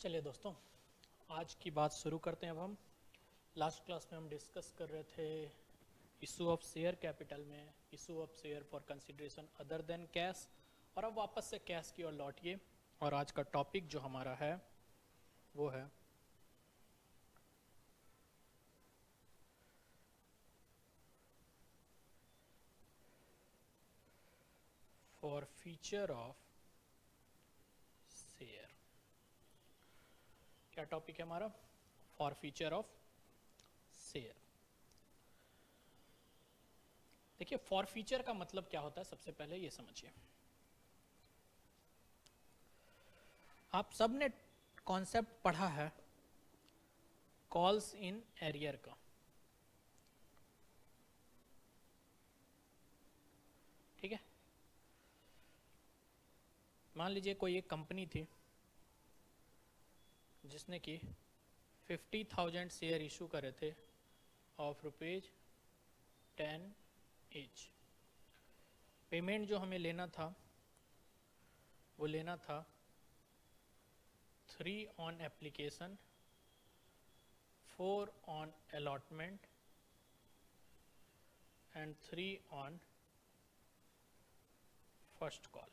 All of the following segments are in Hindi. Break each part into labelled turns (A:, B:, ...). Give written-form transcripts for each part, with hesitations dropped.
A: चलिए दोस्तों, आज की बात शुरू करते हैं। अब हम लास्ट क्लास में हम डिस्कस कर रहे थे इशू ऑफ शेयर कैपिटल में, issue of share for consideration other than cash, और अब वापस से कैश की ओर लौटिए। और आज का टॉपिक जो हमारा है वो है फॉर फीचर ऑफ शेयर। क्या टॉपिक है हमारा? For feature of share. देखिए, फॉर फीचर का मतलब क्या होता है, सबसे पहले ये समझिए। आप सब ने कॉन्सेप्ट पढ़ा है कॉल्स इन एरियर का। ठीक है, मान लीजिए कोई एक कंपनी थी जिसने कि 50,000 शेयर इशू करे थे ऑफ ₹10 ईच। पेमेंट जो हमें लेना था वो लेना था 3 on application, 4 on allotment and 3 on first call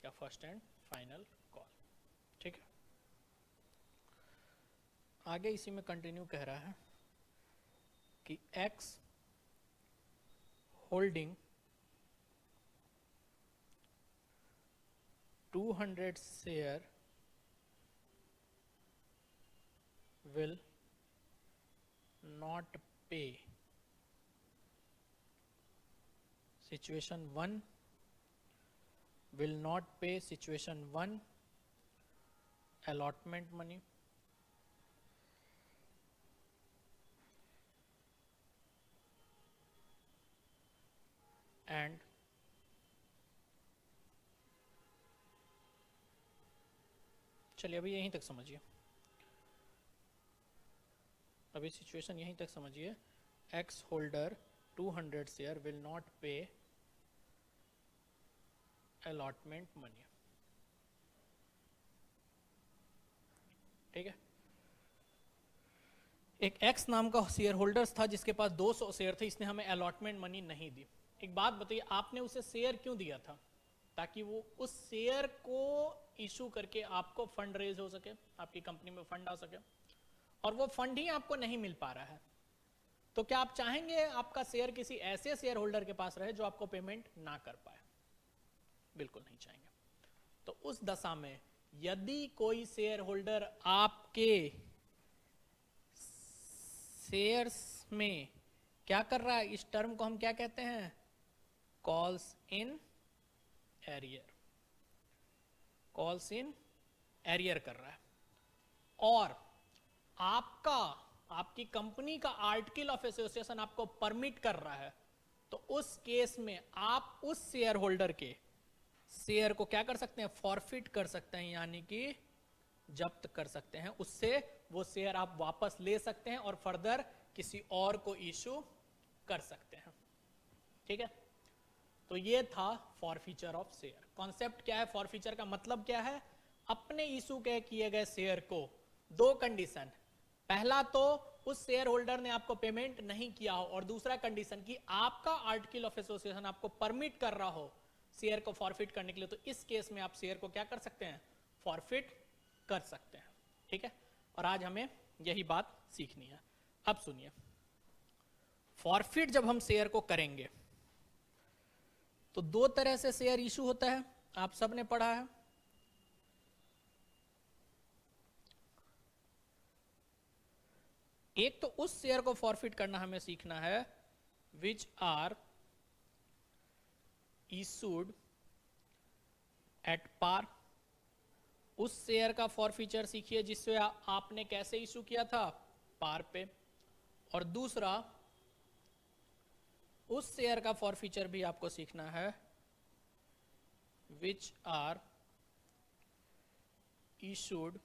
A: या फर्स्ट एंड फाइनल कॉल। ठीक है, आगे इसी में कंटिन्यू कह रहा है कि x holding 200 share will not pay situation 1 will not pay situation 1 allotment money and चलिए अभी यहीं तक समझिए, अभी सिचुएशन यहीं तक समझिए। X holder 200 share will not पे अलॉटमेंट मनी। ठीक है, एक एक्स नाम का शेयर होल्डर्स था जिसके पास 200 शेयर थे, इसने हमें अलॉटमेंट मनी नहीं दी। एक बात बताइए, आपने उसे शेयर क्यों दिया था? ताकि वो उस शेयर को इशू करके आपको फंड रेज हो सके, आपकी कंपनी में फंड आ सके, और वो फंड ही आपको नहीं मिल पा रहा है। तो क्या आप चाहेंगे आपका शेयर किसी ऐसे शेयर होल्डर के पास रहे जो आपको पेमेंट ना कर पाए? बिल्कुल नहीं चाहेंगे। तो उस दशा में यदि कोई शेयर होल्डर आपके शेयर्स में क्या कर रहा है, इस टर्म को हम क्या कहते हैं? Calls in arrear. Calls in arrear कर रहा है, और आपकी कंपनी का आर्टिकल ऑफ एसोसिएशन आपको परमिट कर रहा है, तो उस केस में आप उस शेयर होल्डर के शेयर को क्या कर सकते हैं? फॉरफिट कर सकते हैं, यानी कि जब्त कर सकते हैं। उससे वो शेयर आप वापस ले सकते हैं और फर्दर किसी और को इशू कर सकते हैं। ठीक है, तो ये था फॉरफीचर ऑफ शेयर। कॉन्सेप्ट क्या है? फॉरफीचर का मतलब क्या है? अपने इशू के किए गए शेयर को दो कंडीशन, पहला तो उस शेयर होल्डर ने आपको पेमेंट नहीं किया हो, और दूसरा कंडीशन कि आपका आर्टिकल ऑफ एसोसिएशन आपको परमिट कर रहा हो शेयर को फॉरफिट करने के लिए। तो इस केस में आप शेयर को क्या कर सकते हैं? फॉरफिट कर सकते हैं। ठीक है, और आज हमें यही बात सीखनी है। अब सुनिए, फॉरफिट जब हम शेयर को करेंगे तो दो तरह से शेयर इशू होता है, आप सब ने पढ़ा है। एक तो उस शेयर को फॉरफिट करना हमें सीखना है which are issued at par. उस शेयर का फॉरफीचर सीखिए जिससे आपने कैसे इशू किया था? पार पे। और दूसरा, उस शेयर का फॉरफीचर भी आपको सीखना है which are issued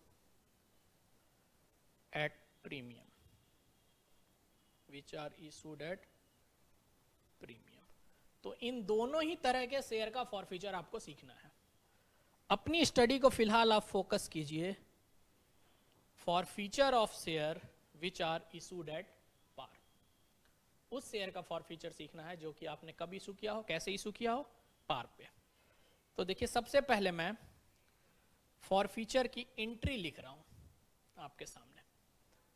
A: at premium. Which are issued at premium. तो इन दोनों ही तरह के शेयर का फॉरफीचर आपको सीखना है। अपनी स्टडी को फिलहाल आप फोकस कीजिए forfeiture of share which are issued at par. उस शेयर का फॉरफीचर सीखना है जो कि आपने कब इशू किया हो, कैसे इशू किया हो, पार पे। तो देखिए सबसे पहले मैं फॉरफीचर की एंट्री लिख रहा हूं आपके सामने।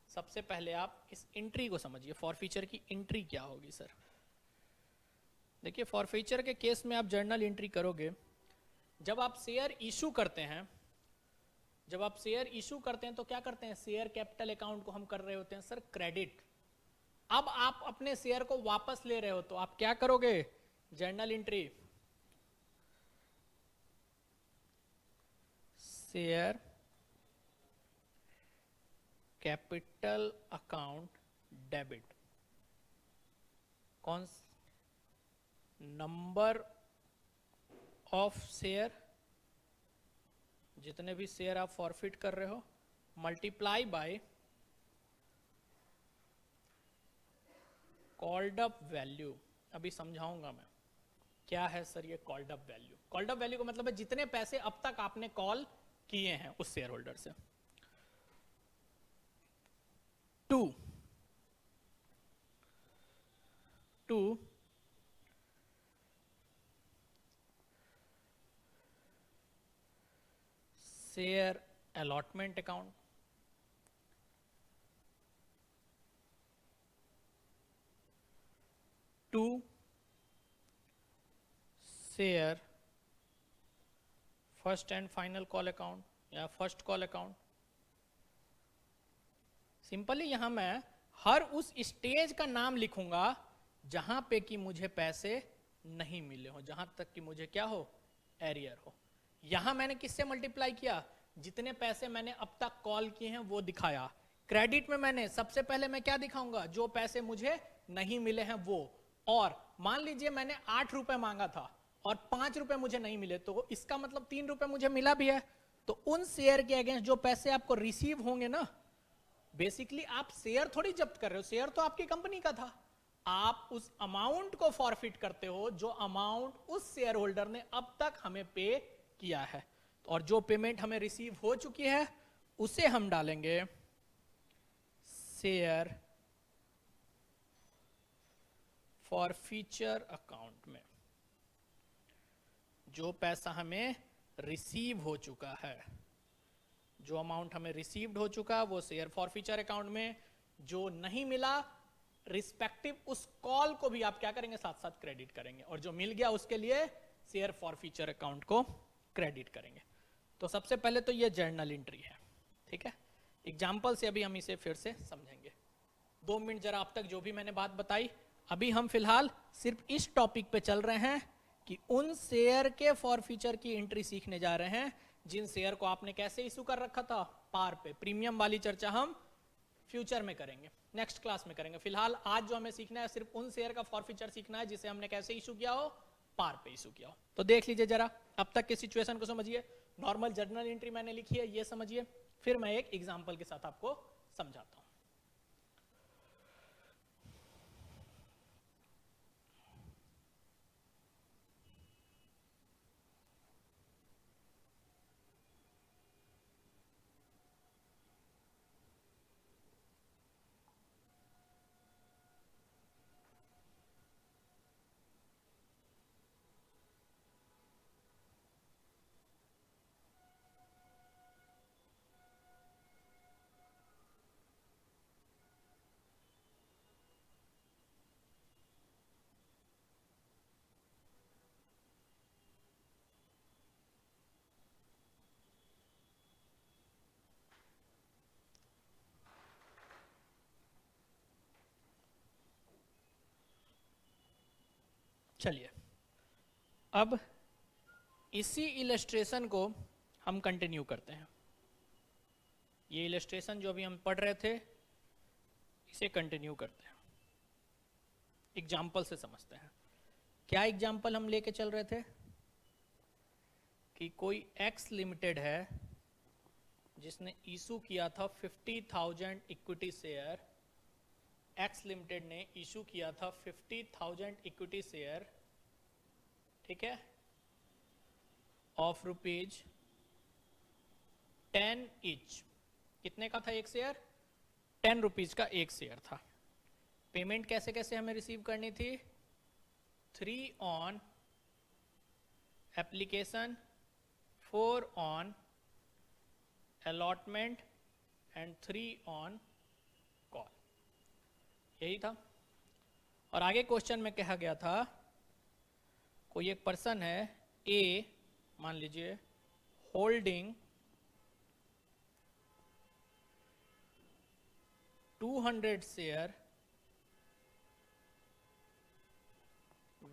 A: सबसे पहले आप इस एंट्री को समझिए, फॉरफीचर की एंट्री क्या होगी सर। देखिए फॉरफीचर के केस में आप जर्नल एंट्री करोगे जब आप शेयर इशू करते हैं। जब आप शेयर इशू करते हैं तो क्या करते हैं, शेयर कैपिटल अकाउंट को हम कर रहे होते हैं सर क्रेडिट। अब आप अपने शेयर को वापस ले रहे हो तो आप क्या करोगे, journal entry share capital account debit, कौन नंबर ऑफ शेयर, जितने भी शेयर आप फॉरफिट कर रहे हो, multiply by called up value. अभी समझाऊंगा मैं क्या है सर ये called up value. Called up value का मतलब है जितने पैसे अब तक आपने कॉल किए हैं उस शेयर होल्डर से। To share allotment account, to share first and final call account या फर्स्ट कॉल अकाउंट। सिंपली यहां मैं हर उस स्टेज का नाम लिखूंगा जहां पे कि मुझे पैसे नहीं मिले हो, जहां तक कि मुझे क्या हो, एरियर हो। यहां मैंने किससे मल्टीप्लाई किया, जितने पैसे मैंने अब तक कॉल किए हैं वो दिखाया। क्रेडिट में मैंने सबसे पहले मैं क्या दिखाऊंगा, जो पैसे मुझे नहीं मिले हैं वो। और मान लीजिए मैंने 8 रुपए मांगा था और 5 रुपए मुझे नहीं मिले, तो इसका मतलब 3 रुपए मुझे मिला भी है। तो उन शेयर के अगेंस्ट जो पैसे आपको रिसीव होंगे ना, बेसिकली आप शेयर थोड़ी जब्त कर रहे हो, शेयर तो आपकी कंपनी का था। आप उस अमाउंट को फॉरफिट करते हो जो अमाउंट उस शेयर होल्डर ने अब तक हमें पे किया है। और जो पेमेंट हमें रिसीव हो चुकी है उसे हम डालेंगे शेयर फॉरफीचर अकाउंट में। जो पैसा हमें रिसीव हो चुका है, जो अमाउंट हमें रिसीव्ड हो चुका वो शेयर फॉरफीचर अकाउंट में, जो नहीं मिला रिस्पेक्टिव उस कॉल को भी आप क्या करेंगे, साथ साथ क्रेडिट करेंगे, और जो मिल गया उसके लिए शेयर फॉरफीचर अकाउंट को क्रेडिट करेंगे। तो सबसे पहले तो ये जर्नल एंट्री है, ठीक है। एग्जाम्पल से अभी हम इसे फिर से समझेंगे। 2 मिनट जरा अब तक जो भी मैंने बात बताई, अभी हम फिलहाल सिर्फ इस टॉपिक पे चल रहे हैं कि उन शेयर के फॉरफीचर की एंट्री सीखने जा रहे हैं जिन शेयर को आपने कैसे इशू कर रखा था, पार पे। प्रीमियम वाली चर्चा हम फ्यूचर में करेंगे, नेक्स्ट क्लास में करेंगे। फिलहाल आज जो हमें सीखना है सिर्फ उन शेयर का फॉरफीचर सीखना है जिसे हमने कैसे इशू किया हो, पार पे इशू किया हो। तो देख लीजिए जरा, अब तक के सिचुएशन को समझिए। नॉर्मल जर्नल एंट्री मैंने लिखी है, ये समझिए, फिर मैं एक एग्जाम्पल के साथ आपको समझाता हूं। चलिए अब इसी इलस्ट्रेशन को हम कंटिन्यू करते हैं। ये इलस्ट्रेशन जो अभी हम पढ़ रहे थे इसे कंटिन्यू करते हैं, एग्जाम्पल से समझते हैं। क्या एग्जाम्पल हम लेके चल रहे थे कि कोई एक्स लिमिटेड है जिसने इशू किया था 50,000 इक्विटी शेयर। एक्स लिमिटेड ने इशू किया था 50,000 इक्विटी शेयर, ठीक है, ऑफ ₹10 ईच। कितने का था एक शेयर? 10 रुपीज का एक शेयर था। पेमेंट कैसे कैसे हमें रिसीव करनी थी? 3 on application, 4 on allotment and 3 on call. यही था। और आगे क्वेश्चन में कहा गया था कोई एक पर्सन है ए, मान लीजिए, holding 200 share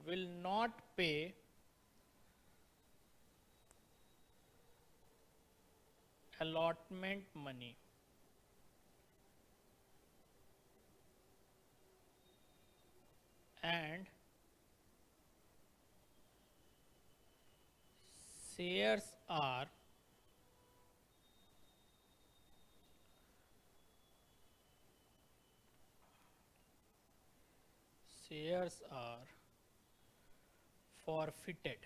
A: will not pay allotment money and shares are forfeited।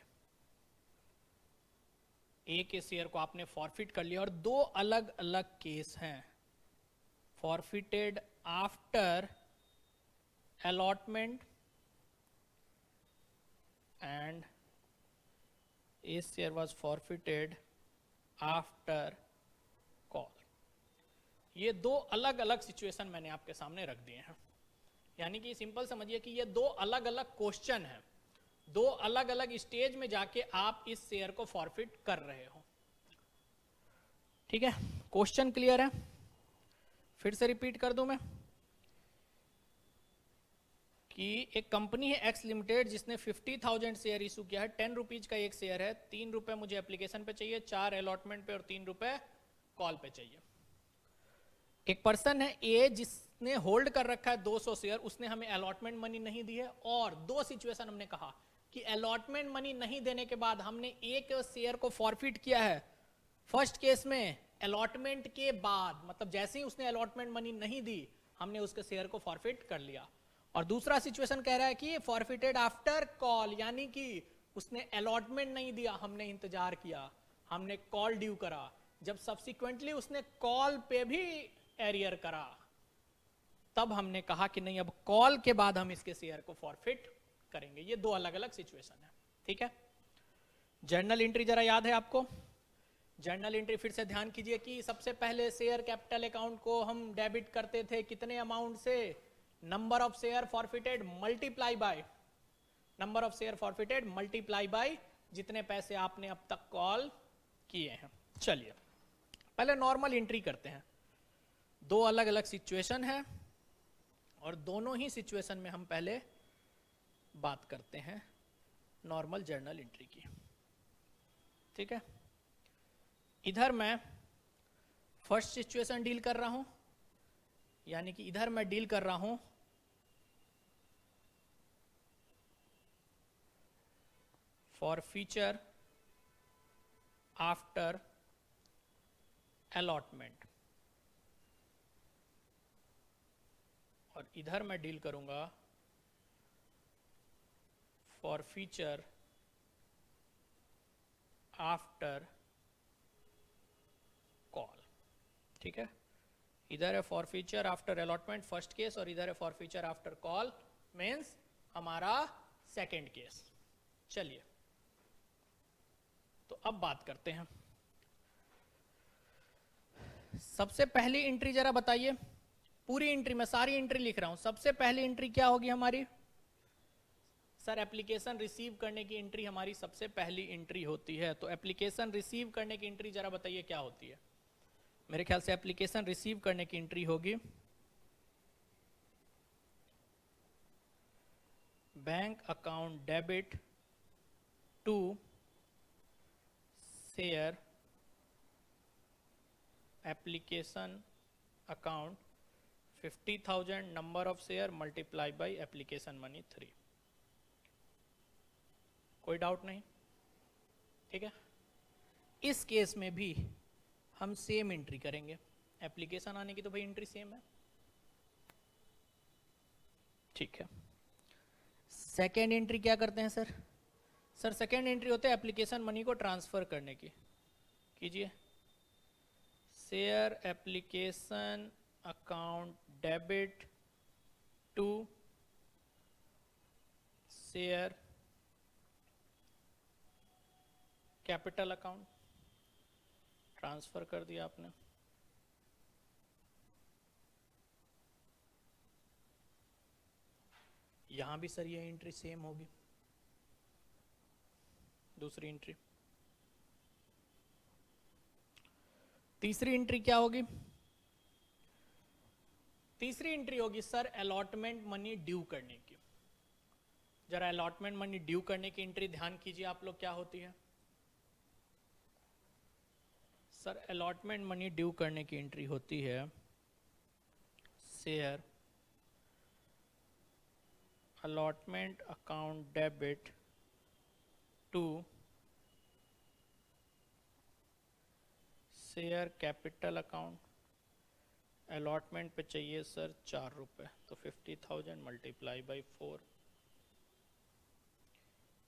A: ए के शेयर को आपने फॉरफिट कर लिया। और दो अलग अलग केस हैं, forfeited after allotment and A share was forfeited after call. ये दो अलग अलग सिचुएशन मैंने आपके सामने रख दिए हैं। यानी कि सिंपल समझिए कि ये दो अलग अलग क्वेश्चन हैं, दो अलग अलग स्टेज में जाके आप इस शेयर को फॉरफिट कर रहे हो। ठीक है, क्वेश्चन क्लियर है? फिर से रिपीट कर दूं मैं कि एक कंपनी है एक्स लिमिटेड जिसने 50,000 शेयर इशू किया है। 10 रुपीज का एक शेयर है, 3 रुपए मुझे एप्लीकेशन पे चाहिए, 4 अलॉटमेंट पे और 3 रुपए कॉल पे चाहिए। एक पर्सन है ए जिसने होल्ड कर रखा है 200 शेयर, उसने हमें अलॉटमेंट मनी नहीं दी है। और दो सिचुएशन हमने कहा कि अलॉटमेंट मनी नहीं देने के बाद हमने एक शेयर को फॉरफिट किया है। फर्स्ट केस में अलॉटमेंट के बाद, मतलब जैसे ही उसने अलॉटमेंट मनी नहीं दी, हमने उसके शेयर को फॉरफिट कर लिया। और दूसरा सिचुएशन कह रहा है कि फॉरफिटेड आफ्टर कॉल, यानी कि उसने अलॉटमेंट नहीं दिया, हमने इंतजार किया, हमने कॉल ड्यू करा, जब सब्सिक्वेंटली उसने कॉल पे भी एरियर करा, तब हमने कहा कि नहीं, अब कॉल के बाद हम इसके शेयर को फॉरफिट करेंगे। ये दो अलग अलग सिचुएशन है। ठीक है, जर्नल एंट्री जरा याद है आपको? जर्नल एंट्री फिर से ध्यान कीजिए कि सबसे पहले शेयर कैपिटल अकाउंट को हम डेबिट करते थे कितने अमाउंट से? Number of share forfeited multiply by number of share forfeited multiply by जितने पैसे आपने अब तक कॉल किए हैं। चलिए पहले नॉर्मल एंट्री करते हैं। दो अलग अलग सिचुएशन है और दोनों ही सिचुएशन में हम पहले बात करते हैं नॉर्मल जर्नल एंट्री की। ठीक है, इधर मैं फर्स्ट सिचुएशन डील कर रहा हूं, यानी कि इधर मैं डील कर रहा हूं फॉरफीचर आफ्टर अलॉटमेंट, और इधर मैं डील करूंगा फॉरफीचर आफ्टर कॉल। ठीक है, इधर है forfeiture after allotment first case और इधर है फॉरफीचर आफ्टर कॉल मीन्स हमारा सेकंड केस। चलिए तो अब बात करते हैं। सबसे पहली एंट्री जरा बताइए, पूरी एंट्री में सारी एंट्री लिख रहा हूं। सबसे पहली एंट्री क्या होगी हमारी? सर एप्लीकेशन रिसीव करने की एंट्री हमारी सबसे पहली एंट्री होती है। तो एप्लीकेशन रिसीव करने की एंट्री जरा बताइए क्या होती है? मेरे ख्याल से एप्लीकेशन रिसीव करने की एंट्री होगी bank account debit to share application account 50,000 number of share multiply by application money 3। कोई डाउट नहीं? ठीक है, इस केस में भी हम सेम एंट्री करेंगे। एप्लीकेशन आने की तो भाई एंट्री सेम है। ठीक है, सेकेंड एंट्री क्या करते हैं सर? सर सेकेंड एंट्री होते है एप्लीकेशन मनी को ट्रांसफर करने की। कीजिए, share application account debit to share capital account, transfer कर दिया आपने। यहां भी सर ये एंट्री सेम होगी, दूसरी एंट्री। तीसरी एंट्री क्या होगी? तीसरी एंट्री होगी सर अलॉटमेंट मनी ड्यू करने की। जरा अलॉटमेंट मनी ड्यू करने की एंट्री ध्यान कीजिए आप लोग, क्या होती है सर? अलॉटमेंट मनी ड्यू करने की एंट्री होती है share allotment account debit to share capital account. Allotment पे चाहिए सर 4 रुपए, तो 50,000 मल्टीप्लाई बाई 4।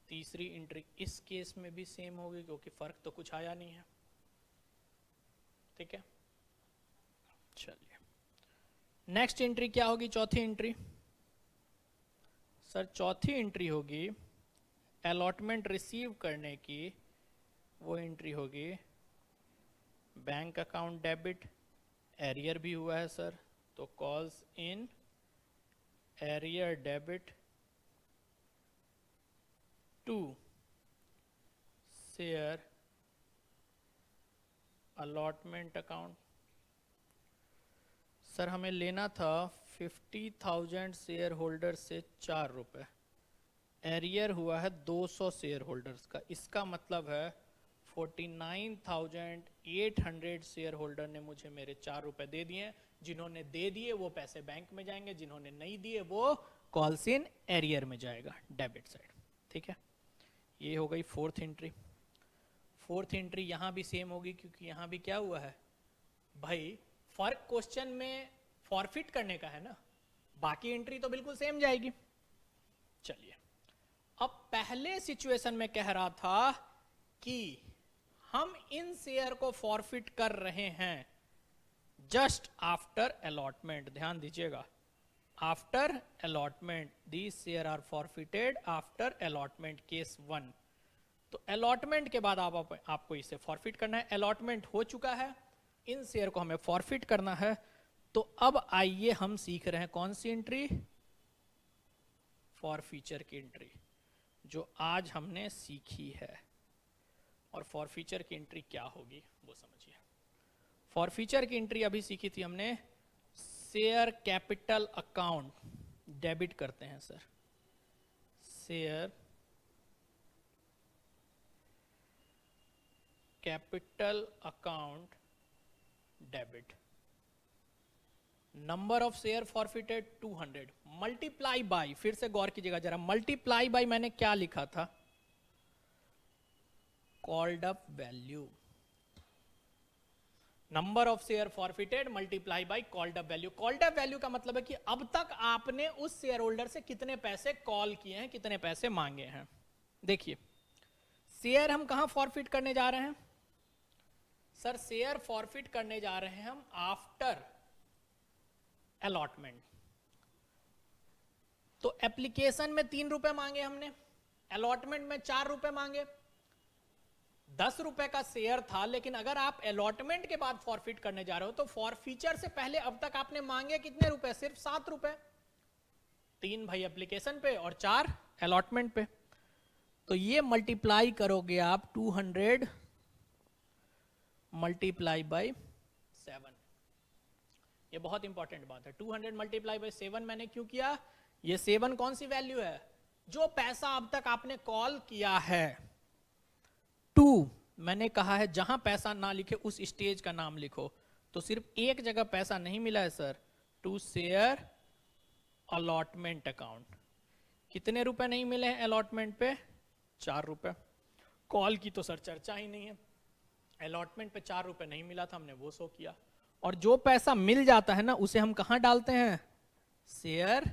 A: तीसरी एंट्री इस केस में भी सेम होगी क्योंकि फर्क तो कुछ आया नहीं है, ठीक है। चलिए नेक्स्ट एंट्री क्या होगी? चौथी एंट्री सर, चौथी एंट्री होगी अलॉटमेंट रिसीव करने की। वो एंट्री होगी बैंक अकाउंट डेबिट, एरियर भी हुआ है सर, तो calls in arrear debit to share allotment account. Sir हमें लेना था 50,000 शेयर होल्डर से 4 रुपए, एरियर हुआ है 200 शेयर होल्डर्स का। इसका मतलब है 49,800 शेयर होल्डर ने मुझे मेरे 4 रुपए दे दिए। जिन्होंने दे दिए वो पैसे बैंक में जाएंगे, जिन्होंने नहीं दिए वो कॉल्स इन एरियर में जाएगा, डेबिट साइड, ठीक है। ये हो गई फोर्थ एंट्री। फोर्थ एंट्री यहां भी सेम होगी क्योंकि यहां भी क्या हुआ है भाई, फर्क क्वेश्चन में फॉरफिट करने का है ना, बाकी एंट्री तो बिल्कुल सेम जाएगी। चलिए अब पहले सिचुएशन में कह रहा था कि हम इन शेयर को फॉरफिट कर रहे हैं जस्ट आफ्टर अलॉटमेंट। ध्यान दीजिएगा, after allotment these share are forfeited after allotment, case 1। तो अलॉटमेंट के बाद आपको इसे फॉरफिट करना है। अलॉटमेंट हो चुका है, इन शेयर को हमें फॉरफिट करना है। तो अब आइए हम सीख रहे हैं कौन सी एंट्री? फॉरफीचर की एंट्री, जो आज हमने सीखी है। और फॉरफीचर की एंट्री क्या होगी वो समझिए। फॉरफीचर की एंट्री अभी सीखी थी हमने, शेयर कैपिटल अकाउंट डेबिट करते हैं sir, share capital account debit, number of share forfeited 200 multiply by, फिर से गौर कीजिएगा जरा, मल्टीप्लाई बाय मैंने क्या लिखा था? Called up value. Number of share forfeited multiply by called up value. Called up value का मतलब है कि अब तक आपने उस शेयर होल्डर से कितने पैसे कॉल किए हैं, कितने पैसे मांगे हैं। देखिए शेयर हम कहां फॉरफिट करने जा रहे हैं सर? शेयर फॉरफिट करने जा रहे हैं हम आफ्टर अलॉटमेंट। तो एप्लीकेशन में 3 रुपए मांगे हमने, अलॉटमेंट में 4 रुपए मांगे, 10 रुपए का शेयर था। लेकिन अगर आप अलॉटमेंट के बाद फॉरफिट करने जा रहे हो तो फॉरफीचर से पहले अब तक आपने मांगे कितने रुपए? सिर्फ 7 रुपए। 3 भाई एप्लीकेशन पे और 4 अलॉटमेंट पे। तो ये मल्टीप्लाई करोगे आप 200 मल्टीप्लाई बाय 7। ये बहुत इंपॉर्टेंट बात है। 200 मल्टीप्लाई बाय 7 मैंने क्यों किया? ये 7 कौन सी वैल्यू है? जो पैसा अब तक आपने कॉल किया है। 2 मैंने कहा है जहां पैसा ना लिखे उस स्टेज का नाम लिखो। तो सिर्फ एक जगह पैसा नहीं मिला है sir, to share allotment account. कितने रुपए नहीं मिले हैं अलॉटमेंट पे? 4 रुपए। कॉल की तो सर चर्चा ही नहीं है। अलॉटमेंट पे 4 रुपए नहीं मिला था, हमने वो शो किया। और जो पैसा मिल जाता है ना उसे हम कहां डालते हैं? शेयर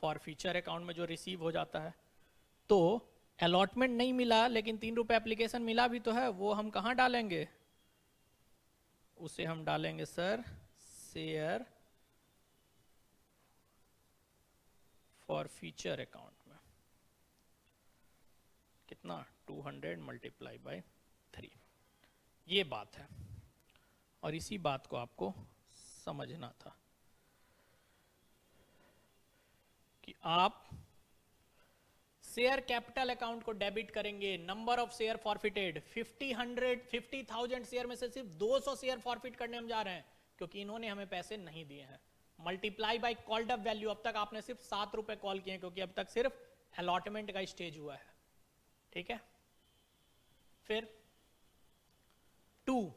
A: फॉरफीचर अकाउंट में जो रिसीव हो जाता है। तो अलॉटमेंट नहीं मिला लेकिन 3 रुपए एप्लीकेशन मिला भी तो है, वो हम कहां डालेंगे? उसे हम डालेंगे sir share for future account में। कितना 200 मल्टीप्लाई बाय 3। ये बात है और इसी बात को आपको समझना था कि आप शेयर कैपिटल अकाउंट को डेबिट करेंगे, number of share forfeited 50,000 share में से सिर्फ 200 शेयर फॉरफिट करने हम जा रहे हैं क्योंकि इन्होंने हमें पैसे नहीं दिए हैं। Multiply by called up value, अब तक आपने सिर्फ 7 रुपए कॉल किए क्योंकि अब तक सिर्फ अलॉटमेंट का स्टेज हुआ है, ठीक है। फिर 2,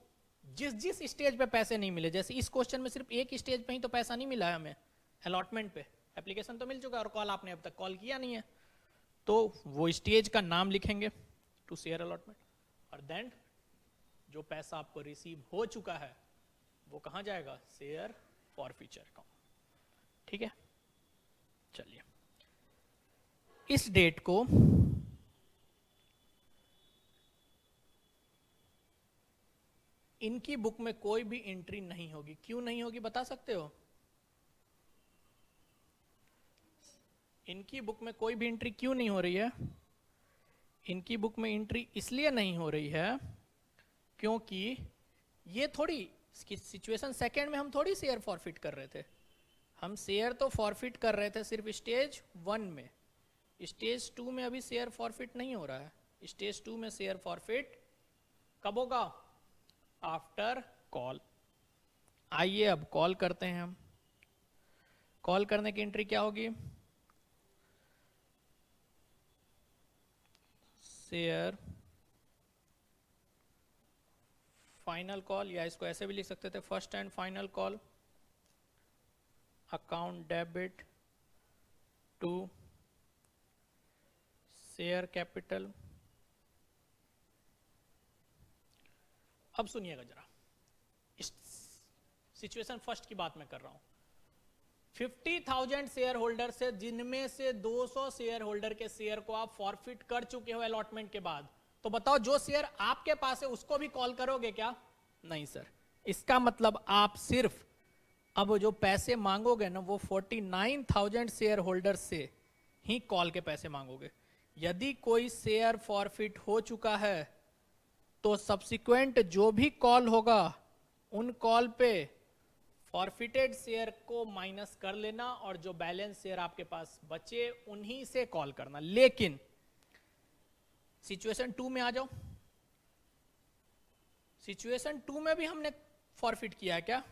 A: जिस स्टेज पे पैसे नहीं मिले, जैसे इस क्वेश्चन में सिर्फ एक स्टेज पे ही तो पैसा नहीं मिला है हमें, अलॉटमेंट पे। एप्लीकेशन तो मिल चुका है और कॉल आपने अब तक कॉल किया नहीं है, तो वो स्टेज का नाम लिखेंगे टू शेयर अलॉटमेंट, और देन जो पैसा आपको रिसीव हो चुका है वो कहां जाएगा, शेयर फॉर फ्यूचर अकाउंट, ठीक है। चलिए इस डेट को इनकी बुक में कोई भी एंट्री नहीं होगी। क्यों नहीं होगी बता सकते हो? इनकी बुक में कोई भी एंट्री क्यों नहीं हो रही है? इनकी बुक में एंट्री इसलिए नहीं हो रही है क्योंकि ये थोड़ी सिचुएशन सेकंड में हम थोड़ी शेयर फॉरफिट कर रहे थे, हम शेयर तो फॉरफिट कर रहे थे सिर्फ स्टेज 1 में। स्टेज 2 में अभी शेयर फॉरफिट नहीं हो रहा है। स्टेज 2 में शेयर फॉरफिट कब होगा? After call. आइए अब कॉल करते हैं हम। कॉल करने की एंट्री क्या होगी? शेयर फाइनल कॉल, या इसको ऐसे भी लिख सकते थे first and final call, account debit to share capital. अब सुनिएगा जरा, इस सिचुएशन फर्स्ट की बात मैं कर रहा हूं। 50,000 शेयर होल्डर से जिनमें से 200 शेयर होल्डर के शेयर को आप फॉरफिट कर चुके हो अलॉटमेंट के बाद, तो बताओ जो शेयर आपके पास है उसको भी कॉल करोगे क्या? नहीं सर। इसका मतलब आप सिर्फ अब जो पैसे मांगोगे ना वो 49,000 शेयर होल्डर से ही कॉल के पैसे मांगोगे। यदि कोई शेयर फॉरफिट हो चुका है तो सब्सिक्वेंट जो भी कॉल होगा उन कॉल पे फॉरफिटेड शेयर को माइनस कर लेना और जो बैलेंस शेयर आपके पास बचे उन्हीं से कॉल करना। लेकिन सिचुएशन 2 में आ जाओ। सिचुएशन 2 में भी हमने फॉरफिट किया है क्या?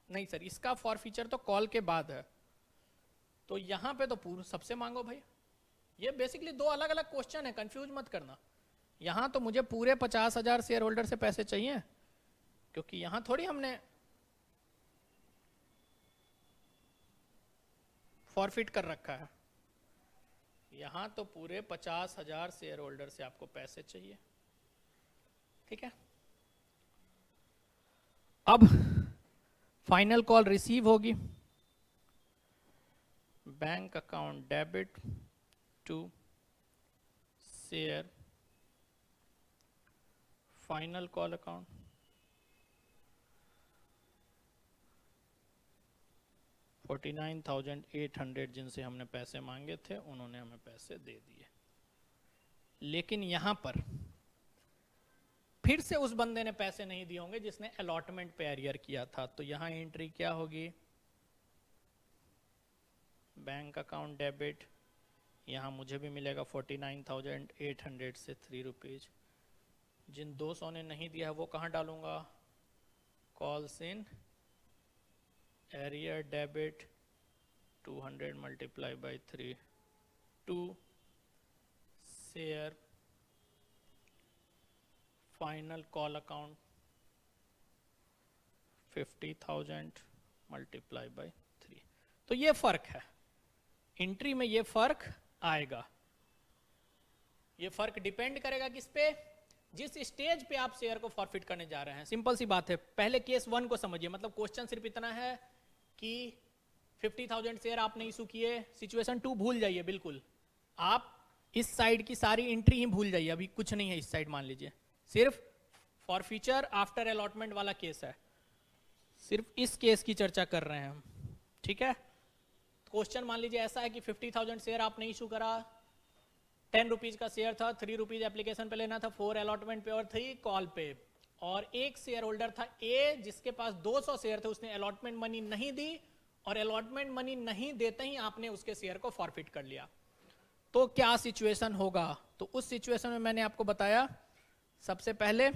A: नहीं सर, इसका फॉरफीचर तो कॉल के बाद है, तो यहां पे तो पूरा सबसे मांगो भाई। ये बेसिकली 2 अलग अलग क्वेश्चन है, कंफ्यूज मत करना। यहां तो मुझे पूरे 50,000 शेयर होल्डर से पैसे चाहिए क्योंकि यहां थोड़ी हमने फॉरफिट कर रखा है, यहां तो पूरे 50,000 शेयर होल्डर से आपको पैसे चाहिए, ठीक है। अब फाइनल कॉल रिसीव होगी, bank account debit to share final call account, $49,800 जिनसे हमने पैसे मांगे थे उन्होंने हमें पैसे दे दिए। लेकिन यहां पर फिर से उस बंदे ने पैसे नहीं दिए होंगे जिसने अलॉटमेंट पे एरियर किया था, तो यहां एंट्री क्या होगी? बैंक अकाउंट डेबिट, यहां मुझे भी मिलेगा 49,800 से 3 रुपीज। जिन 200 ने नहीं दिया है वो कहां डालूंगा? Calls in arrear debit 200 multiply by 3 to share final call account 50,000 multiply by 3। तो ये फर्क है, एंट्री में ये फर्क आएगा। ये फर्क डिपेंड करेगा किस पे? जिस स्टेज पे आप शेयर को फॉरफिट करने जा रहे हैं। सिंपल सी बात है, पहले केस 1 को समझिए। मतलब क्वेश्चन सिर्फ इतना है कि 50,000 शेयर आपने इशू किए, सिचुएशन 2 भूल जाइए बिल्कुल। आप इस साइड की सारी एंट्री ही भूल जाइए, अभी कुछ नहीं है इस साइड, मान लीजिए सिर्फ फॉर फ्यूचर आफ्टर अलॉटमेंट वाला केस है। सिर्फ इस केस की चर्चा कर रहे हैं हम, ठीक है। क्वेश्चन मान लीजिए ऐसा है कि 50,000 शेयर आपने इशू करा, 10 रुपीज का शेयर था, 3 रुपीज एप्लीकेशन पे लेना था, 4 अलॉटमेंट पे और 3 कॉल पे। और एक शेयर होल्डर था ए जिसके पास 200 शेयर थे, उसने अलॉटमेंट मनी नहीं दी और अलॉटमेंट मनी नहीं देते ही आपने उसके शेयर को फॉरफिट कर लिया। तो क्या सिचुएशन होगा? तो उस सिचुएशन में मैंने आपको बताया, सबसे पहले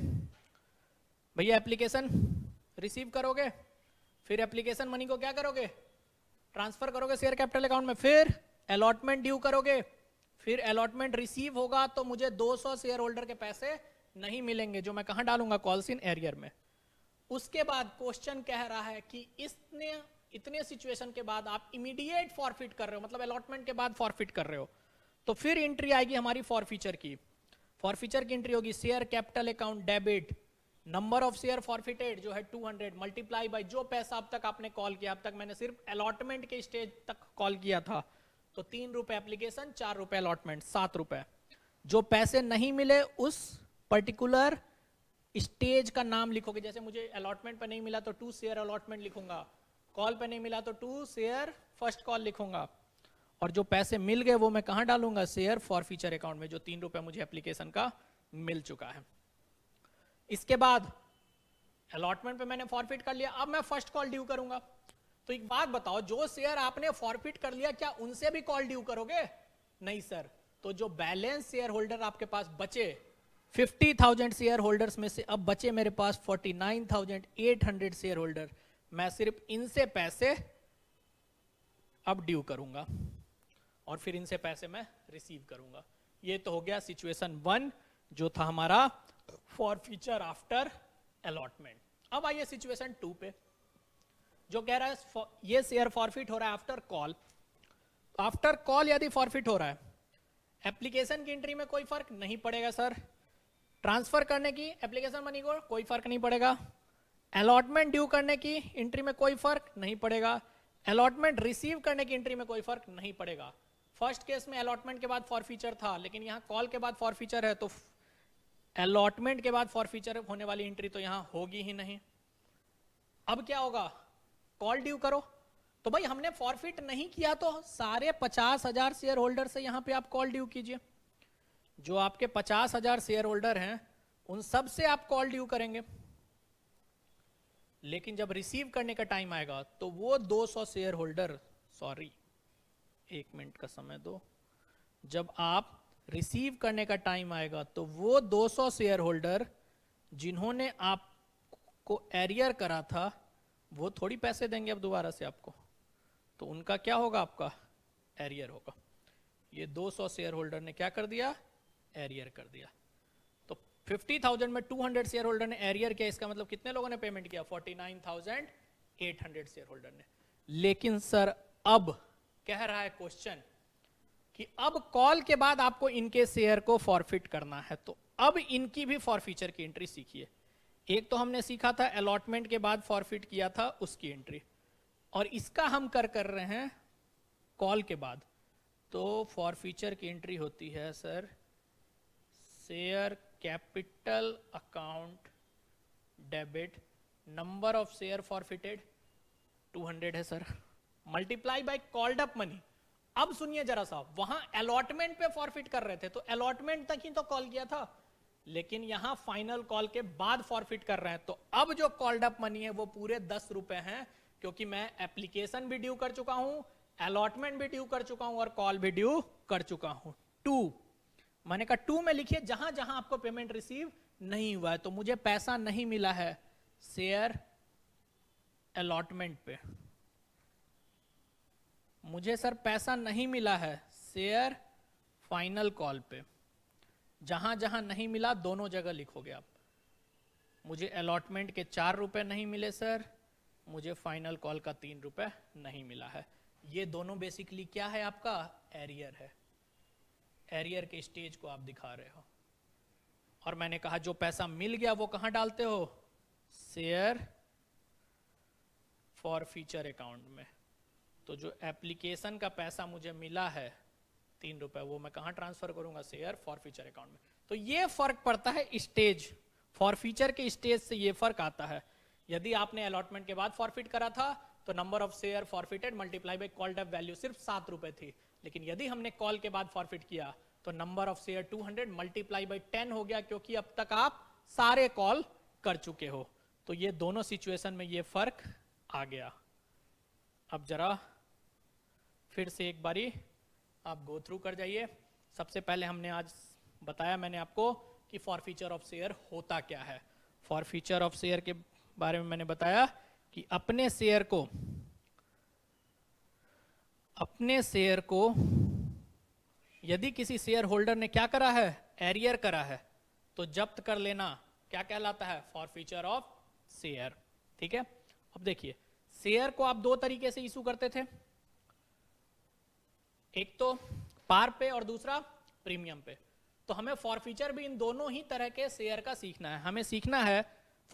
A: भैया एप्लीकेशन रिसीव करोगे, फिर एप्लीकेशन मनी को क्या करोगे, ट्रांसफर करोगे शेयर कैपिटल अकाउंट में, फिर अलॉटमेंट ड्यू करोगे, फिर अलॉटमेंट रिसीव होगा तो मुझे 200 शेयर होल्डर के पैसे नहीं मिलेंगे, जो मैं कहां डालूंगा, कॉल्स इन एरियर में। उसके बाद क्वेश्चन कह रहा है कि इतने सिचुएशन के बाद आप इमीडिएट फॉरफिट कर रहे हो, मतलब अलॉटमेंट के बाद फॉरफिट कर रहे हो, तो फिर एंट्री आएगी हमारी फॉरफीचर की। फॉरफीचर की एंट्री होगी share capital account debit, number of share forfeited जो है 200 मल्टीप्लाई बाय जो पैसा अब तक आपने कॉल किया। अब तक मैंने सिर्फ अलॉटमेंट के स्टेज तक कॉल किया था, तो 3 रुपए एप्लीकेशन, 4 रुपए अलॉटमेंट, 7 रुपए। जो पैसे नहीं मिले उस पर्टिकुलर स्टेज का नाम लिखोगे, जैसे मुझे अलॉटमेंट पे नहीं मिला तो 2 शेयर अलॉटमेंट लिखूंगा, कॉल पे नहीं मिला तो 2 शेयर फर्स्ट कॉल लिखूंगा, और जो पैसे मिल गए वो मैं कहां डालूंगा, शेयर फॉरफीचर अकाउंट में, जो 3 रुपए मुझे एप्लीकेशन का मिल चुका है। इसके बाद अलॉटमेंट पे मैंने फॉरफिट कर लिया, अब मैं फर्स्ट कॉल ड्यू करूंगा। तो एक बात बताओ, जो शेयर आपने फॉरफिट कर लिया क्या उनसे भी कॉल ड्यू करोगे? नहीं सर। तो जो बैलेंस शेयर होल्डर आपके पास बचे, 50,000 शेयर होल्डर्स में से अब बचे मेरे पास 49,800 शेयर होल्डर, मैं सिर्फ इनसे पैसे अब ड्यू करूंगा और फिर इनसे पैसे मैं रिसीव करूंगा। ये तो हो गया सिचुएशन 1 जो था हमारा फॉरफीचर आफ्टर अलॉटमेंट। अब आइए सिचुएशन 2 पे, जो कह रहा है ये शेयर फॉरफिट हो रहा है आफ्टर कॉल। आफ्टर कॉल यदि फॉरफिट हो रहा है, एप्लीकेशन की एंट्री में कोई फर्क नहीं पड़ेगा सर, ट्रांसफर करने की एप्लीकेशन मनी को कोई फर्क नहीं पड़ेगा, अलॉटमेंट ड्यू करने की एंट्री में कोई फर्क नहीं पड़ेगा, अलॉटमेंट रिसीव करने की एंट्री में कोई फर्क नहीं पड़ेगा। फर्स्ट केस में अलॉटमेंट के बाद फॉरफीचर था, लेकिन यहां कॉल के बाद फॉरफीचर है, तो अलॉटमेंट के बाद फॉरफीचर होने वाली एंट्री तो यहां होगी ही नहीं। अब क्या होगा, कॉल ड्यू करो। तो भाई हमने फॉरफिट नहीं किया तो सारे 50,000 शेयर होल्डर से यहां पे आप कॉल ड्यू कीजिए। जो आपके 50,000 शेयर होल्डर हैं उन सब से आप कॉल ड्यू करेंगे, लेकिन जब रिसीव करने का टाइम आएगा तो वो 200 शेयर होल्डर, सॉरी 1 मिनट का समय दो, जब आप रिसीव करने का टाइम आएगा तो वो 200 शेयर होल्डर जिन्होंने आपको एरियर करा था वो थोड़ी पैसे देंगे अब दोबारा से आपको, तो उनका क्या होगा, आपका एरियर होगा। ये 200 शेयर होल्डर ने क्या कर दिया, एरियर कर दिया। तो 50,000 में 200 शेयर होल्डर ने एरियर किया, इसका मतलब कितने लोगों ने पेमेंट किया, 49,800 शेयर होल्डर ने। लेकिन सर अब कह रहा है क्वेश्चन कि अब कॉल के बाद आपको इनके शेयर को फॉरफिट करना है, तो अब इनकी भी फॉरफीचर की एंट्री सीखिए। एक तो हमने सीखा था अलॉटमेंट के बाद फॉरफिट किया था उसकी एंट्री, और इसका हम कर रहे हैं कॉल के बाद। तो फॉरफीचर की एंट्री होती है sir share capital account debit, number of share forfeited 200 है sir, multiply by called up money. अब सुनिए जरा सा, वहां अलॉटमेंट पे फॉरफिट कर रहे थे तो अलॉटमेंट तक ही तो कॉल किया था, लेकिन यहां फाइनल कॉल के बाद फॉरफिट कर रहे हैं। तो अब जो कॉल्ड अप मनी है वो पूरे 10 रुपए हैं, क्योंकि मैं एप्लीकेशन भी ड्यू कर चुका हूं, अलॉटमेंट भी ड्यू कर चुका हूं और कॉल भी ड्यू कर चुका हूं। 2 मैंने कहा 2 में लिखिए जहां जहां आपको पेमेंट रिसीव नहीं हुआ है, तो मुझे पैसा नहीं मिला है शेयर अलॉटमेंट पे, मुझे सर पैसा नहीं मिला है शेयर फाइनल कॉल पे। जहां जहां नहीं मिला दोनों जगह लिखोगे आप। मुझे अलॉटमेंट के 4 रुपए नहीं मिले सर, मुझे फाइनल कॉल का 3 रुपए नहीं मिला है। ये दोनों बेसिकली क्या है, आपका एरियर है। एरियर के स्टेज को आप दिखा रहे हो। और मैंने कहा जो पैसा मिल गया वो कहां डालते हो, शेयर फॉरफीचर अकाउंट में। तो जो एप्लीकेशन का पैसा मुझे मिला है 3 रुपए, वो मैं कहां ट्रांसफर करूंगा, शेयर फॉरफीचर अकाउंट में। तो ये फर्क पड़ता है स्टेज, फॉरफीचर के स्टेज से ये फर्क आता है यदि आपने अलॉटमेंट के बाद फॉरफिट करा था तो number of share forfeited multiply by called up value सिर्फ 7 रुपए थी, लेकिन यदि हमने कॉल के बाद फॉरफिट किया तो number of share 200 multiply by 10 हो गया, क्योंकि अब तक आप सारे कॉल कर चुके हो। तो ये दोनों सिचुएशन में ये फर्क आ गया। अब जरा फिर से एक बारी आप गो थ्रू कर जाइए। सबसे पहले हमने आज बताया मैंने आपको कि फॉरफीचर ऑफ शेयर होता क्या है। फॉरफीचर ऑफ शेयर के बारे में मैंने बताया कि अपने शेयर को यदि किसी शेयर होल्डर ने क्या करा है, एरियर करा है, तो जब्त कर लेना क्या कहलाता है, फॉरफीचर ऑफ शेयर। ठीक है, अब देखिए शेयर को आप दो तरीके से इशू करते थे, एक तो पार पे और दूसरा प्रीमियम पे। तो हमें फॉरफीचर भी इन दोनों ही तरह के शेयर का सीखना है। हमें सीखना है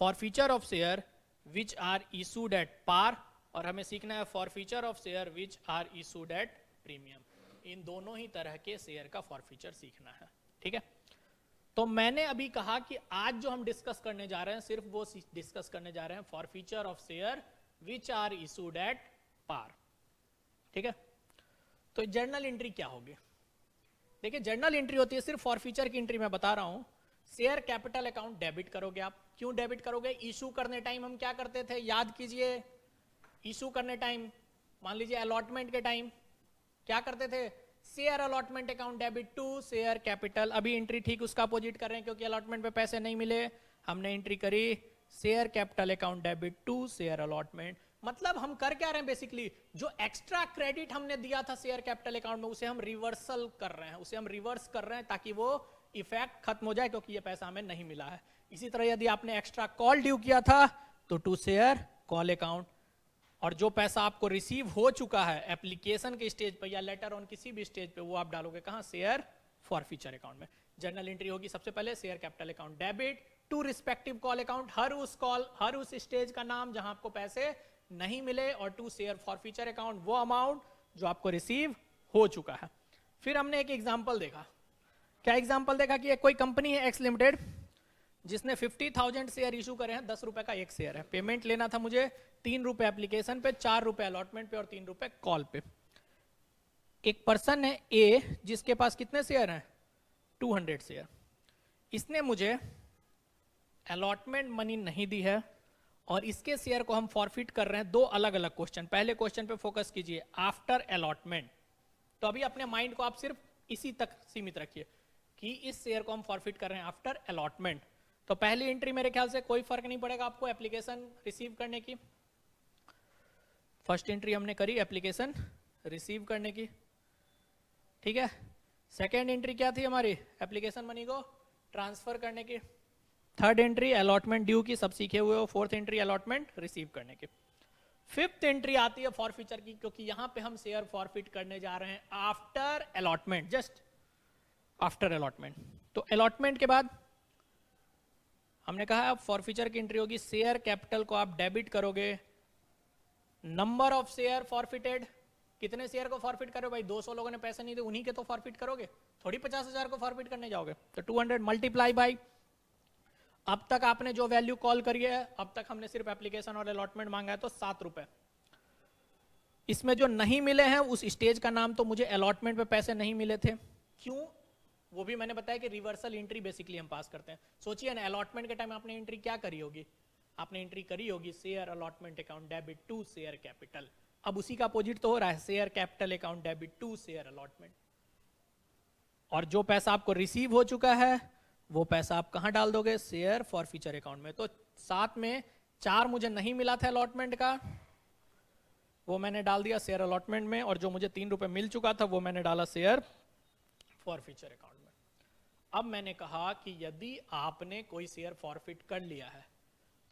A: forfeiture of share which are issued at par, और हमें सीखना है forfeiture of share which are issued at premium. इन दोनों ही तरह के शेयर का फॉरफीचर सीखना है। ठीक है, तो मैंने अभी कहा कि आज जो हम डिस्कस करने जा रहे हैं सिर्फ वो डिस्कस करने जा रहे हैं forfeiture of share which are issued at par. ठीक है, तो जर्नल एंट्री क्या होगी? देखिए जर्नल एंट्री होती है सिर्फ फॉरफीचर की एंट्री मैं बता रहा हूं। शेयर कैपिटल अकाउंट डेबिट करोगे आप। क्यों डेबिट करोगे? इशू करने टाइम हम क्या करते थे, याद कीजिए। इशू करने टाइम, मान लीजिए अलॉटमेंट के टाइम क्या करते थे, share allotment account debit to share capital. अभी एंट्री ठीक उसका अपोजिट कर रहे हैं, क्योंकि अलॉटमेंट पे पैसे नहीं मिले, हमने एंट्री करी share capital account debit to share allotment. मतलब हम कर क्या रहे हैं, बेसिकली जो एक्स्ट्रा क्रेडिट हमने दिया था शेयर कैपिटल अकाउंट में उसे हम रिवर्सल कर रहे हैं, उसे हम रिवर्स कर रहे हैं ताकि वो इफेक्ट खत्म हो जाए, क्योंकि ये पैसा हमें नहीं मिला है। इसी तरह यदि आपने एक्स्ट्रा कॉल ड्यू किया था तो टू शेयर कॉल अकाउंट, और जो पैसा आपको रिसीव हो चुका है एप्लीकेशन के स्टेज पे या लेटर ऑन किसी भी स्टेज पे, वो आप डालोगे कहां, शेयर फॉरफीचर अकाउंट में। जर्नल एंट्री होगी सबसे पहले share capital account debit to respective call account, हर उस स्टेज का नाम जहां आपको पैसे नहीं मिले, और टू शेयर फॉरफीचर अकाउंट वो अमाउंट जो आपको रिसीव हो चुका है। फिर हमने एक एग्जांपल देखा। क्या एग्जांपल देखा कि एक कोई कंपनी है एक्स लिमिटेड जिसने 50,000 शेयर इशू करे हैं, 10 रुपए का एक शेयर है। पेमेंट लेना था मुझे 3 रुपए एप्लीकेशन पे, 4 रुपए अलॉटमेंट पे और 3 रुपए कॉल पे। एक पर्सन है ए जिसके पास कितने शेयर हैं, 200 शेयर। इसने मुझे अलॉटमेंट मनी नहीं दी है और इसके शेयर को हम फॉरफिट कर रहे हैं। दो अलग अलग क्वेश्चन, पहले क्वेश्चन पे फोकस कीजिए, आफ्टर अलॉटमेंट। तो अभी अपने माइंड को आप सिर्फ इसी तक सीमित रखिए कि इस शेयर को हम फॉरफिट कर रहे हैं आफ्टर अलॉटमेंट। तो पहली एंट्री मेरे ख्याल से कोई फर्क नहीं पड़ेगा आपको एप्लीकेशन रिसीव करने की। फर्स्ट एंट्री हमने करी एप्लीकेशन रिसीव करने की, ठीक है। सेकेंड एंट्री क्या थी हमारी, एप्लीकेशन मनी को ट्रांसफर करने की। थर्ड एंट्री अलॉटमेंट ड्यू की, सब सीखे हुए हो। फोर्थ एंट्री अलॉटमेंट रिसीव करने की। फिफ्थ एंट्री आती है फॉरफीचर की, क्योंकि यहां पे हम शेयर फॉरफिट करने जा रहे हैं after allotment, just after allotment. तो अलॉटमेंट के बाद हमने कहा फॉरफीचर की एंट्री होगी, शेयर कैपिटल को आप डेबिट करोगे, नंबर ऑफ शेयर फॉरफिटेड, कितने शेयर को फॉरफिट करो भाई, 200 लोगों ने पैसे नहीं दिए, उन्हीं के तो फॉरफिट करोगे, थोड़ी 50,000 को फॉरफिट करने जाओगे। तो 200 मल्टीप्लाई बाई अब तक आपने जो वैल्यू कॉल करी है, अब तक हमने सिर्फ एप्लीकेशन और अलॉटमेंट मांगा है, तो 7 रुपए। इसमें जो नहीं मिले हैं उस स्टेज का नाम, तो मुझे अलॉटमेंट पे पैसे नहीं मिले थे, क्यों, वो भी मैंने बताया कि रिवर्सल एंट्री बेसिकली हम पास करते हैं। सोचिए ना, अलॉटमेंट के टाइम आपने एंट्री क्या करी होगी, आपने एंट्री करी होगी share allotment account debit to share capital. अब उसी का अपोजिट तो हो रहा है, share capital account debit to share allotment. और जो पैसा आपको रिसीव हो चुका है वो पैसा आप कहां डाल दोगे, शेयर फॉरफीचर अकाउंट में। तो साथ में 4 मुझे नहीं मिला था अलॉटमेंट का, वो मैंने डाल दिया शेयर अलॉटमेंट में, और जो मुझे 3 रुपए मिल चुका था वो मैंने डाला शेयर फॉरफीचर अकाउंट में। अब मैंने कहा कि यदि आपने कोई शेयर फॉरफिट कर लिया है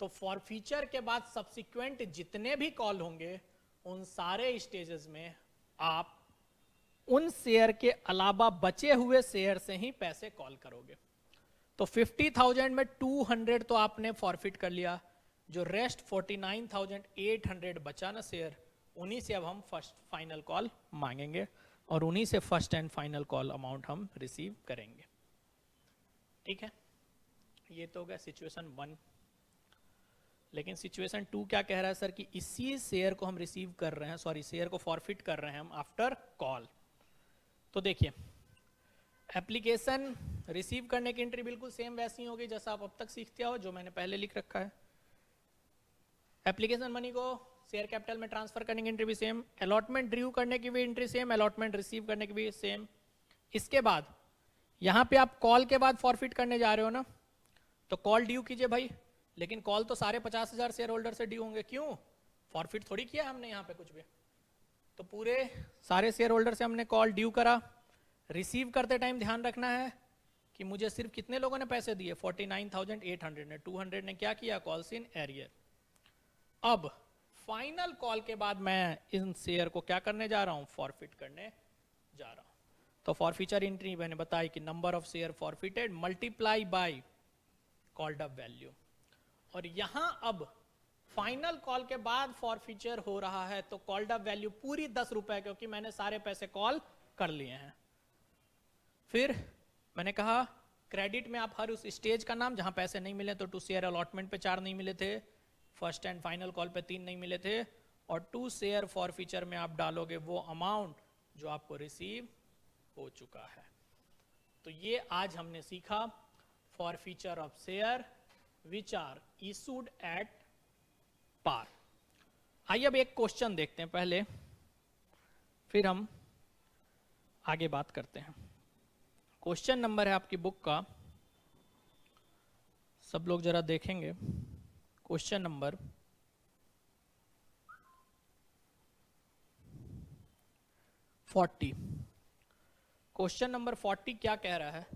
A: तो फॉरफीचर के बाद सब्सिक्वेंट जितने भी कॉल होंगे उन सारे स्टेजेस में आप उन शेयर के अलावा बचे हुए शेयर से ही पैसे कॉल करोगे। तो 50,000 में 200 तो आपने फॉरफिट कर लिया, जो रेस्ट 49,800 बचा ना शेयर, उन्हीं से अब हम फर्स्ट फाइनल कॉल मांगेंगे और उन्हीं से first and final call amount हम रिसीव करेंगे। ठीक है, ये तो हो गया सिचुएशन 1। लेकिन सिचुएशन 2 क्या कह रहा है सर कि इसी शेयर को हम रिसीव कर रहे हैं, सॉरी शेयर को फॉरफिट कर रहे हैं हम आफ्टर कॉल। तो देखिए एप्लीकेशन रिसीव करने की एंट्री बिल्कुल सेम वैसी होगी जैसा आप अब तक सीखते हो, जो मैंने पहले लिख रखा है। एप्लीकेशन मनी को शेयर कैपिटल में ट्रांसफर करने की एंट्री भी सेम, अलॉटमेंट ड्यू करने की भी एंट्री सेम, अलॉटमेंट रिसीव करने की भी सेम। इसके बाद यहां पे आप कॉल के बाद फॉरफिट करने जा रहे हो ना, तो कॉल ड्यू कीजिए भाई, लेकिन कॉल तो सारे 50,000 शेयर होल्डर से ड्यू होंगे, क्यों? फॉरफिट थोड़ी किया हमने यहाँ पे कुछ भी, तो पूरे सारे शेयर होल्डर से हमने कॉल ड्यू करा। रिसीव करते टाइम ध्यान रखना है कि मुझे सिर्फ कितने लोगों ने पैसे दिए, 49,800 ने, 200 ने क्या किया, कॉल्स इन एरियर। अब फाइनल कॉल के बाद मैं इन शेयर को क्या करने जा रहा हूं, फॉरफिट करने जा रहा हूं। तो फॉरफीचर एंट्री मैंने बताई कि number of share forfeited multiply by called up value, और यहां अब फाइनल कॉल के बाद फॉरफीचर हो रहा है तो कॉल्ड अप वैल्यू पूरी 10 रुपए, क्योंकि मैंने सारे पैसे कॉल कर लिए हैं। फिर मैंने कहा क्रेडिट में आप हर उस स्टेज का नाम, जहां पैसे नहीं मिले तो 2 शेयर अलॉटमेंट पे 4 नहीं मिले थे, फर्स्ट एंड फाइनल कॉल पे 3 नहीं मिले थे, और 2 शेयर फॉरफीचर में आप डालोगे वो अमाउंट जो आपको रिसीव हो चुका है। तो ये आज हमने सीखा forfeiture of share which are issued at par. आइए अब एक क्वेश्चन देखते हैं पहले, फिर हम आगे बात करते हैं। क्वेश्चन नंबर है आपकी बुक का, सब लोग जरा देखेंगे। Question number 40। क्वेश्चन नंबर 40 क्या कह रहा है,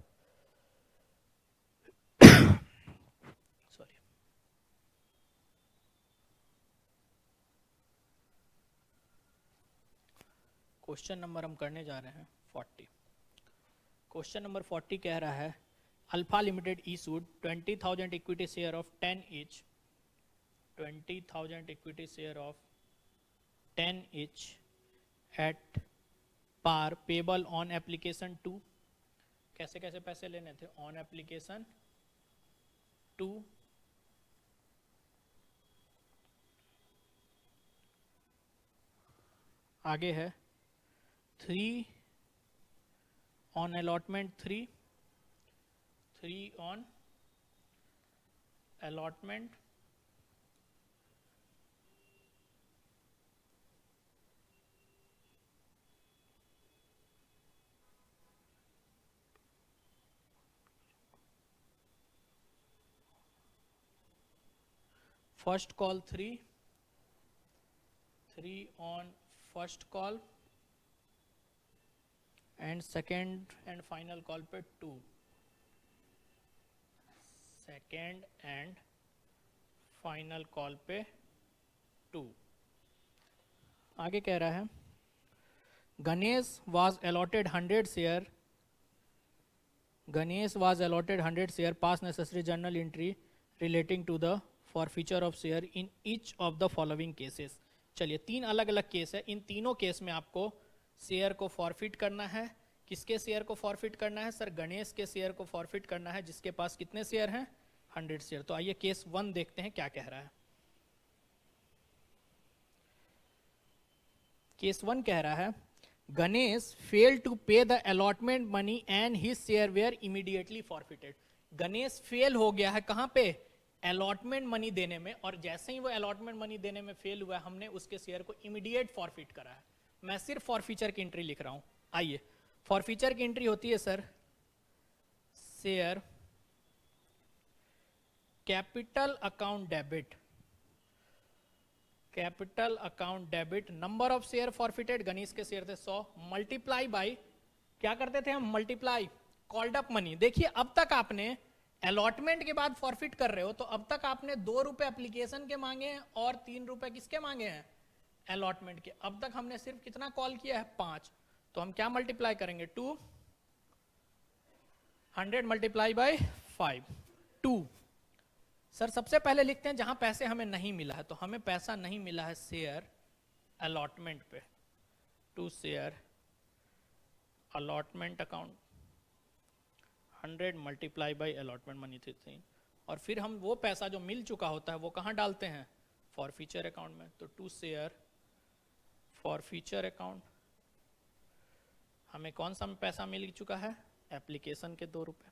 A: सॉरी, क्वेश्चन नंबर हम करने जा रहे हैं 40। क्वेश्चन नंबर 40 कह रहा है Alpha Limited issued 20,000 equity share of 10 each, 20,000 equity share of 10 each at par payable on application 2। कैसे कैसे पैसे लेने थे, ऑन एप्लीकेशन 2, आगे है 3 on allotment 3, 3 on allotment first call 3 on first call and second and final call पे 2, सेकेंड एंड फाइनल कॉल पे 2। आगे कह रहा है Ganesh was allotted 100 share, Ganesh was allotted 100 share, pass necessary journal entry relating to the forfeiture of share in each of the following cases। चलिए 3 अलग अलग केस है, इन तीनों केस में आपको शेयर को फॉरफिट करना है। किसके शेयर को फॉरफिट करना है सर, गणेश के शेयर को फॉरफिट करना है, जिसके पास कितने शेयर हैं, 100 शेयर। तो आइए केस 1 देखते हैं क्या कह रहा है। केस 1 कह रहा है Ganesh failed to pay the allotment money and his share were immediately forfeited। Ganesh fail हो गया है कहां पे, अलॉटमेंट मनी देने में, और जैसे ही वो अलॉटमेंट मनी देने में फेल हुआ, हमने उसके शेयर को इमीडिएट फॉरफिट करा है। मैं सिर्फ फॉरफीचर की एंट्री लिख रहा हूं। आइए फॉरफीचर की एंट्री होती है sir, share capital account debit, capital account debit, number of share forfeited, Ganesh के शेयर थे 100, मल्टीप्लाई बाय, क्या करते थे हम, मल्टीप्लाई कॉल्ड अप मनी। देखिए अब तक आपने अलॉटमेंट के बाद फॉरफिट कर रहे हो, तो अब तक आपने 2 रुपए एप्लीकेशन के मांगे हैं और 3 रुपए किसके मांगे हैं, अलॉटमेंट के। अब तक हमने सिर्फ कितना कॉल किया है, 5। तो हम क्या मल्टीप्लाई करेंगे, 200 मल्टीप्लाई बाय 5, 2। सर सबसे पहले लिखते हैं जहां पैसे हमें नहीं मिला है, तो हमें पैसा नहीं मिला है शेयर अलॉटमेंट पे, 2 share allotment account 100 multiply by allotment money थी 3, और फिर हम वो पैसा जो मिल चुका होता है वो कहाँ डालते हैं, फॉरफीचर अकाउंट में। तो टू शेयर फॉरफीचर अकाउंट, हमें कौन सा पैसा मिल चुका है, एप्लीकेशन के 2 रुपए।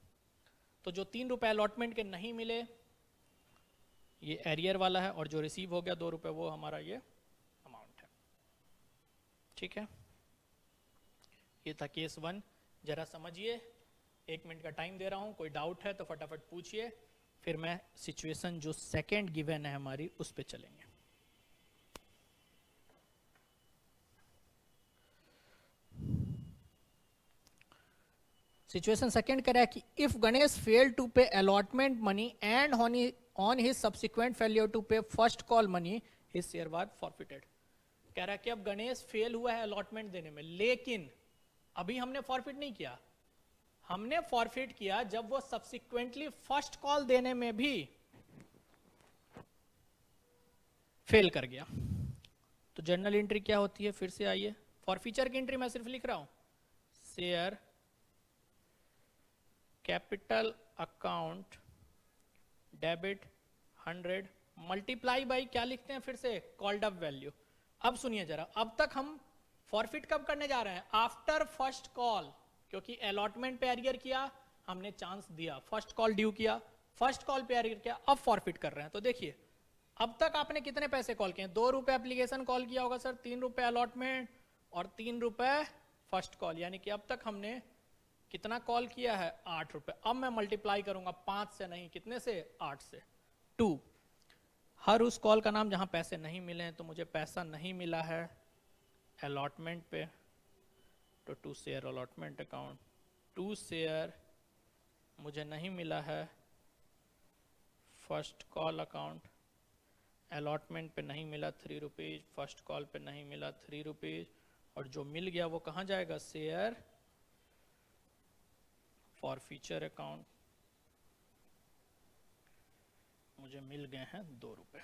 A: तो जो 3 रुपए अलॉटमेंट के नहीं मिले ये एरियर वाला है, और जो रिसीव हो गया 2 रुपए वो हमारा ये अमाउंट है। ठीक है, ये था केस 1। जरा समझिए, 1 मिनट का टाइम दे रहा हूं, कोई डाउट है तो फटाफट पूछिए, फिर मैं सिचुएशन जो सेकंड गिवन है हमारी उस पे चलेंगे। सिचुएशन सेकंड कह रहा है कि if Ganesh fail to pay allotment money and on his subsequent failure to pay first call money, his share was forfeited. कह रहा है कि अब गणेश फेल हुआ है अलॉटमेंट देने में, लेकिन अभी हमने फॉरफिट नहीं किया, हमने फॉरफिट किया जब वो सब्सिक्वेंटली फर्स्ट कॉल देने में भी फेल कर गया। तो जर्नल एंट्री क्या होती है, फिर से आइए, फॉरफीचर की एंट्री मैं सिर्फ लिख रहा हूं, share capital account debit 100 multiply by क्या लिखते हैं फिर से, कॉल्ड अप वैल्यू। अब सुनिए जरा, अब तक हम फॉरफिट कब करने जा रहे हैं, आफ्टर फर्स्ट कॉल, क्योंकि अलॉटमेंट पे एरियर किया, हमने चांस दिया, फर्स्ट कॉल ड्यू किया, फर्स्ट कॉल पे एरियर किया, अब फॉरफिट कर रहे हैं। तो देखिए अब तक आपने कितने पैसे कॉल किए, 2 रुपए एप्लीकेशन कॉल किया होगा सर, 3 रुपए अलॉटमेंट और 3 रुपए फर्स्ट कॉल, यानी कि अब तक हमने कितना कॉल किया है, 8 रुपए। अब मैं मल्टीप्लाई करूंगा 5 से नहीं, कितने से, 8 से, 2। हर उस कॉल का नाम जहां पैसे नहीं मिले हैं, तो मुझे पैसा नहीं मिला है अलॉटमेंट पे, तो to share allotment account, to share मुझे नहीं मिला है फर्स्ट कॉल अकाउंट, अलॉटमेंट पे नहीं मिला 3 रुपीज, फर्स्ट कॉल पे नहीं मिला 3 रुपीज, और जो मिल गया वो कहां जाएगा, शेयर फॉरफीचर अकाउंट, मुझे मिल गए हैं 2 रुपए।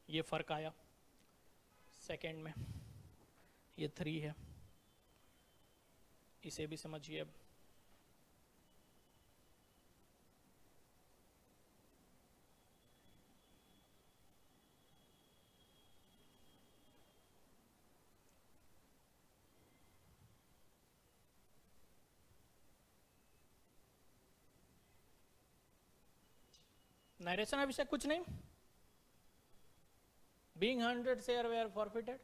A: ये फर्क आया सेकंड में, ये 3 है, इसे भी समझिए। अब नरेशन अभिषेक कुछ नहीं, being 100 share were forfeited.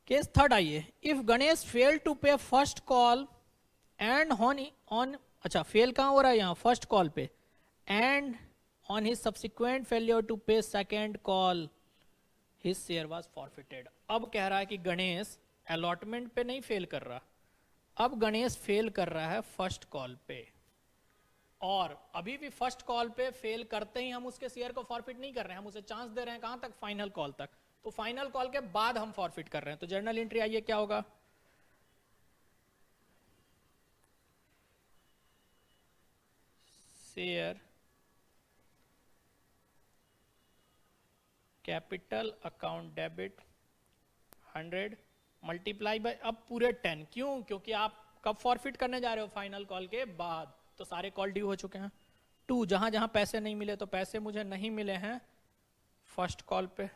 A: Case third आइए, if Ganesh fail to pay first call and on अच्छा फेल कहां हो रहा है, यहां फर्स्ट कॉल पे, and on his subsequent failure to pay second call his share was forfeited. अब कह रहा है कि गणेश अलॉटमेंट पे नहीं फेल कर रहा, अब गणेश फेल कर रहा है फर्स्ट कॉल पे, और अभी भी फर्स्ट कॉल पे फेल करते ही हम उसके शेयर को फॉरफिट नहीं कर रहे हैं, हम उसे चांस दे रहे हैं कहां तक, फाइनल कॉल तक। तो फाइनल कॉल के बाद हम फॉरफिट कर रहे हैं। तो जर्नल एंट्री आइए क्या होगा, share capital account debit 100 multiply by अब पूरे 10, क्यों, क्योंकि आप कब फॉरफिट करने जा रहे हो, फाइनल कॉल के बाद, तो सारे कॉल ड्यू हो चुके हैं। 2 जहां जहां पैसे नहीं मिले, तो पैसे मुझे नहीं मिले हैं फर्स्ट कॉल पे,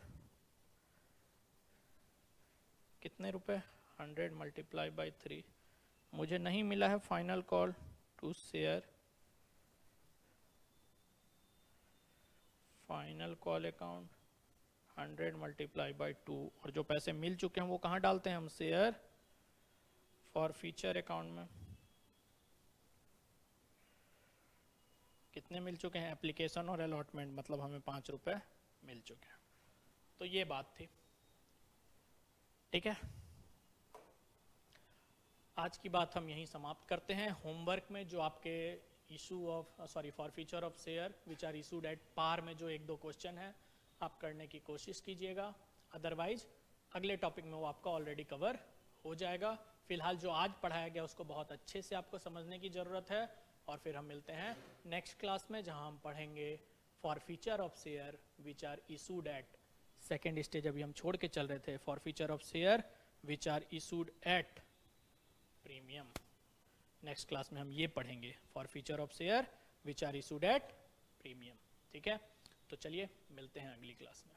A: कितने रुपए, 100 मल्टीप्लाई बाई 3, मुझे नहीं मिला है final call to share final call account 100 multiply by 2, और जो पैसे मिल चुके हैं वो कहां डालते हैं हम, शेयर फॉरफीचर अकाउंट में। कितने मिल चुके हैं, एप्लीकेशन और अलॉटमेंट, मतलब हमें 5 रुपए मिल चुके हैं। तो ये बात थी, ठीक है। आज की बात हम यहीं समाप्त करते हैं। होमवर्क में जो आपके issue of forfeiture of share which are issued at par में जो 1-2 क्वेश्चन है आप करने की कोशिश कीजिएगा, अदरवाइज अगले टॉपिक में वो आपका ऑलरेडी कवर हो जाएगा। फिलहाल जो आज पढ़ाया गया उसको बहुत अच्छे से आपको समझने की ज़रूरत है, और फिर हम मिलते हैं नेक्स्ट क्लास में जहां हम पढ़ेंगे forfeiture of share which are issued at second stage, अभी हम छोड़ के चल रहे थे, forfeiture of share which are issued at premium. Next class में हम ये पढ़ेंगे forfeiture of share which are issued at premium. ठीक है, तो चलिए मिलते हैं अगली क्लास में।